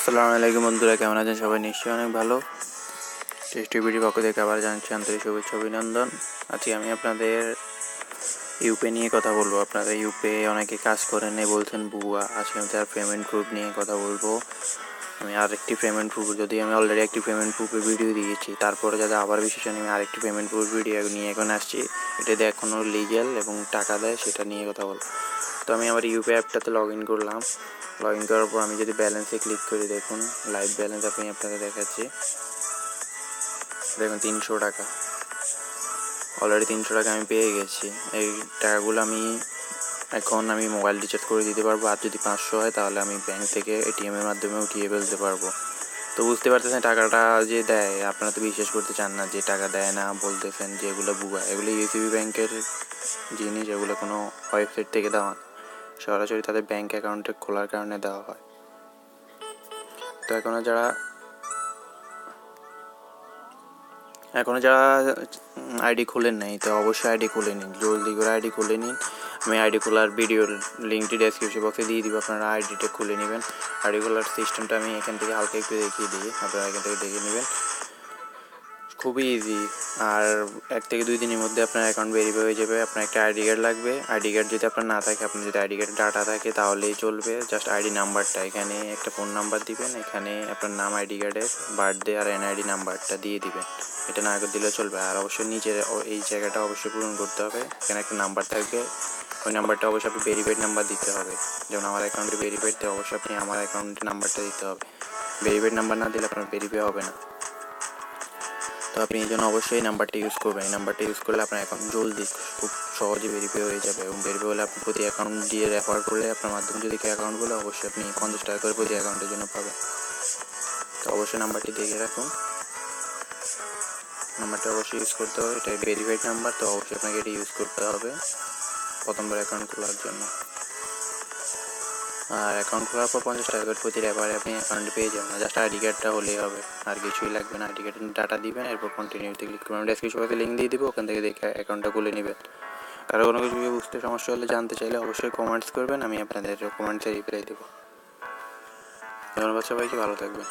আসসালামুআলাইকুম বন্ধুরা, কেমন আছেন সবাই? নিশ্চয়ই অনেক ভালো। টেস্টি ভিডিও পক্ষ থেকে আবার জানাচ্ছি আন্তরিক শুভেচ্ছা অভিনন্দন। আজকে আমি আপনাদের ইউপে নিয়ে কথা বলবো। আপনারা ইউপে অনেকে কাজ করেন এই বলছেন বুয়া। আজকে আমি তার পেমেন্ট প্রুফ নিয়ে কথা বলবো। আমি আরেকটি পেমেন্ট প্রুফ, যদি আমি অলরেডি একটি পেমেন্ট প্রুফের ভিডিও দিয়েছি, তারপরে যাতে আবার বিশেষ আমি আরেকটি পেমেন্ট প্রুফ ভিডিও নিয়ে এখন আসছি, এটাতে এখনও লিগ্যাল এবং টাকা দেয়, সেটা নিয়ে কথা বলবো। তো আমি আমার ইউপে অ্যাপটাতে লগ ইন করলাম। লগ ইন করার পর আমি যদি ব্যালেন্সে ক্লিক করি, দেখুন লাইভ ব্যালেন্স আমি আপনাকে দেখাচ্ছি। দেখুন 300 টাকা, অলরেডি 300 টাকা আমি পেয়ে গেছি। এই টাকাগুলো এখন আমি মোবাইল রিচার্জ করে দিতে পারবো। আর যদি 500 হয় তাহলে আমি ব্যাংক থেকে এটিএমের মাধ্যমে উঠিয়ে ফেলতে পারবো। তো বুঝতে পারতেছেন টাকাটা যে দেয়, আপনারা তো বিশ্বাস করতে চান না যে টাকা দেয় না, বলতেছেন যে এগুলো বুয়া। এগুলো ইউসিবি ব্যাংকের জিনিস, এগুলো কোনো ওয়েবসাইট থেকে দেওয়া, সরাসরি তাদের ব্যাংক অ্যাকাউন্টে খোলার কারণে দেওয়া হয়। তো এখনও যারা আইডি খুলেন নাই, তো অবশ্যই আইডি খুলে নিন, জলদি করে আইডি খুলে নিন। আমি আইডি খোলার ভিডিওর লিঙ্কটি ডেসক্রিপশন বক্সে দিয়ে দিব, আপনারা আইডিটা খুলে নেবেন। আইডি খোলার সিস্টেমটা আমি এখান থেকে হালকা একটু দেখিয়ে দিই, আপনারা এখান থেকে দেখে নেবেন। খুবই ইজি, আর 1 থেকে 2 দিনের মধ্যে আপনার অ্যাকাউন্ট ভেরিফাই হয়ে যাবে। আপনার একটা আইডি কার্ড লাগবে। আইডি কার্ড যদি আপনার না থাকে, আপনার যদি আইডি কার্ডে ডাটা থাকে তাহলেই চলবে। জাস্ট আইডি নাম্বারটা, এখানে একটা ফোন নাম্বার দিবেন, এখানে আপনার নাম, আইডি কার্ডের বার্থডে আর এনআইডি নাম্বারটা দিয়ে দিবেন। এটা না করে দিলে চলবে। আর অবশ্যই নিচে এই জায়গাটা অবশ্যই পূরণ করতে হবে। এখানে একটা নাম্বার থাকবে, ওই নাম্বারটা অবশ্যই আপনি ভেরিফাইড নাম্বার দিতে হবে। যেমন আমার অ্যাকাউন্টে ভেরিফাইড, তো অবশ্যই আপনি আমার অ্যাকাউন্টের নাম্বারটা দিতে হবে। ভেরিফাইড নাম্বার না দিলে আপনার ভেরিফাই হবে না। তো আপনি এই জন্য অবশ্যই এই নাম্বারটা ইউজ করবেন। এই নাম্বারটা ইউজ করলে আপনার অ্যাকাউন্ট জলদি খুব সহজে ভেরিফাই হয়ে যাবে। এবং ভেরিফাই হলে আপনি প্রতি অ্যাকাউন্ট দিয়ে রেফার করলে আপনার মাধ্যমে যদি অ্যাকাউন্ট বলে, অবশ্যই আপনি 50 টাকা করে প্রতি অ্যাকাউন্টের জন্য পাবেন। তো অবশ্যই নাম্বারটি দেখে রাখুন, নাম্বারটা অবশ্যই ইউজ করতে হবে। এটা ভেরিফাইড নাম্বার, তো অবশ্যই আপনাকে এটা ইউজ করতে হবে প্রথমবার অ্যাকাউন্ট খোলার জন্য। আর অ্যাকাউন্ট খোলার পর 50 টাকা করে প্রতি রেফারে আপনি অ্যাকাউন্টে পেয়ে যাবেন। জাস্ট আইডি কার্ডটা হলেই হবে, আর কিছুই লাগবে না। আইডি কার্ডের ডাটা দিবেন, এরপর কন্টিনিউতে ক্লিক করবেন। আমি ডেসক্রিপশন বক্সে লিঙ্ক দিয়ে দিব, ওখান থেকে দেখে অ্যাকাউন্টটা খুলে নেবেন। কারো কোনো কিছু বুঝতে সমস্যা হলে, জানতে চাইলে অবশ্যই কমেন্টস করবেন, আমি আপনাদের কমেন্টসে রিপ্লাই দেবো। ধন্যবাদ সবাইকে, ভালো থাকবেন।